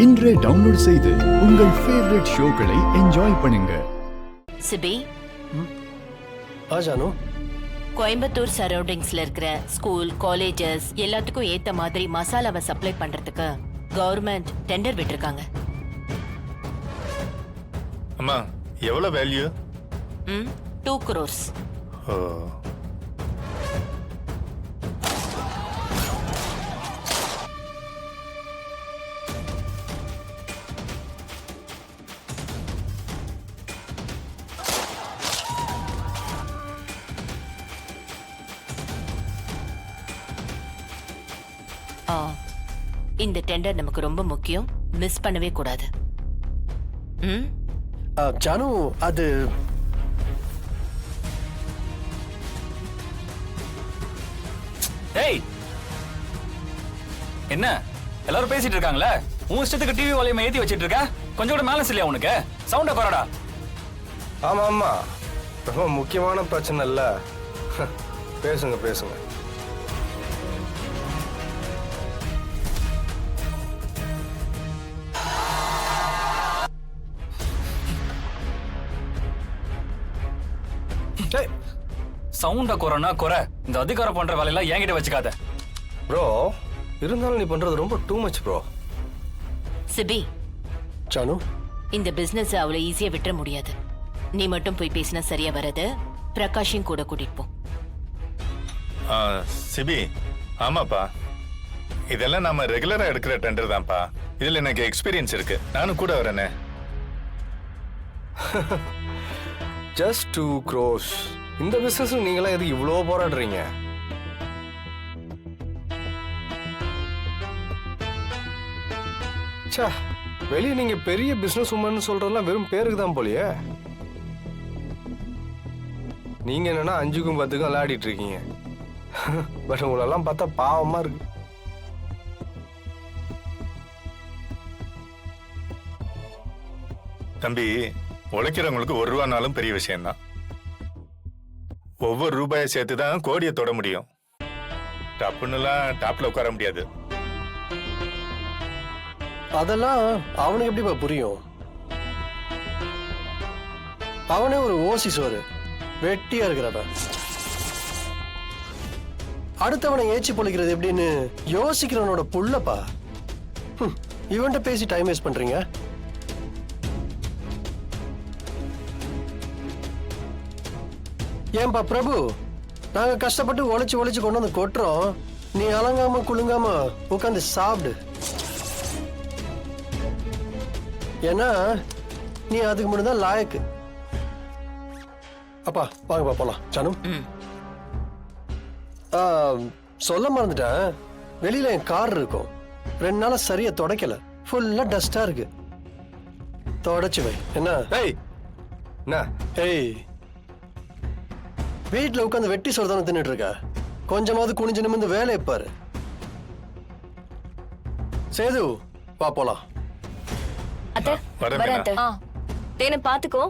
இன்றே டவுன்லோட் செய்து உங்கள் ஃபேவரட் ஷோக்களை என்ஜாய் பண்ணுங்க. சிபி, ஜானு, கோயம்புத்தூர் சரௌண்டிங்ஸ்ல இருக்கிற ஸ்கூல், காலேஜஸ் எல்லாத்துக்கும் ஏத்த மாதிரி மசாலாவை சப்ளை பண்றதுக்கு கவர்மெண்ட் டெண்டர் விட்டிருக்காங்க. அம்மா, எவ்வளவு வேல்யூ? 2 crores. ஓ, இந்த டெண்டர் நமக்கு ரொம்ப முக்கியம், மிஸ் பண்ணவே கூடாது. ஜானு, அது ஏய், என்ன எல்லாரும் பேசிட்டு இருக்காங்களே, உன் இஷ்டத்துக்கு டிவி வால்யூம் ஏத்தி வச்சிட்டு இருக்க? கொஞ்சம் கூட மேலஸ் இல்லையா உனக்கு? சவுண்ட குறடா. ஆமா ஆமா, ரொம்ப முக்கியமான பிரச்சனை இல்ல. பேசுங்க பேசுங்க. சவுண்ட குறனா குறை, இந்த அதிகாரம் பண்ற வேலையெல்லாம் என்கிட்ட வச்சுக்காத. ப்ரோ, இருந்தாலும் நீ பண்றது ரொம்ப too much bro. Sibi, Janu, இந்த பிசினஸ் அவ்வளவு ஈஸியா விட்டுற முடியாது. நீ மட்டும் போய் பேசினா சரியா வராது. பிரகாஷையும் கூட கூட்டிட்டு போ. சிபி, ஆமாப்பா, இதெல்லாம் நாம ரெகுலரா எடுக்கிற டெண்டர் தான்ப்பா. இதுல எனக்கு எக்ஸ்பீரியன்ஸ் இருக்கு, நானும் கூட வரேனே. Just 2 crores. இந்த பிசினஸ் நீங்களா எதுக்கு இவ்வளோ போராடுறீங்க? சே, வெளியே நீங்க பெரிய பிசினஸ் உமன் சொல்றதெல்லாம் வெறும் பேருக்கு தான் போலியே. நீங்க என்னன்னா 5க்கும் 10க்கும் விளையாடிட்டு இருக்கீங்க. பட் உங்களெல்லாம் பார்த்தா பாவமா இருக்கு. தம்பி, உழைக்கிறவங்களுக்கு 1 ரூபானாலும் பெரிய விஷயம்தான். ஒவ்வொரு ரூபாயை சேர்த்து தான் கோடியை தொட முடியும். டப்புன்னுலாம் டாப்ல உட்கார முடியாது. அதெல்லாம் அவனுக்கு எப்படிப்பா புரியும்? அவனே ஒரு ஓசி சோறு வெட்டியா இருக்கிறப்ப அடுத்தவனை ஏச்சி பொழிக்கிறது எப்படின்னு யோசிக்கிறவனோட புள்ளப்பா. இவன்ட்ட பேசி டைம் வேஸ்ட் பண்றீங்க. ஏன்பா பிரபு, நாங்க கஷ்டப்பட்டு உழைச்சு உழைச்சு கொண்டு வந்து கொட்டுறோம், நீ அலங்காம குலுங்காம உட்காந்து சாப்பிடு. ஏன்னா நீ அதுக்கு முன்னாடி தான் லாயக்கு. அப்பா வாங்கப்பா போலாம். ஜானு, சொல்ல மறந்துட்டேன், வெளியில என் கார் இருக்கும். 2 நாளா சரியா துடைக்கல, ஃபுல்லா டஸ்டா இருக்கு. தொடச்சு வை. என்ன? ஏய், என்ன? ஏய், வீட்டுல உட்காந்து வெட்டி சொல்றதான தின்னுட்டு இருக்க. கொஞ்சமாவது குனிஞ்சு நிமிந்து வேலையை பாரு. சேது, வா போலாம். அத்தை, வரேன் அத்தை. தேனை பாத்துக்கோ.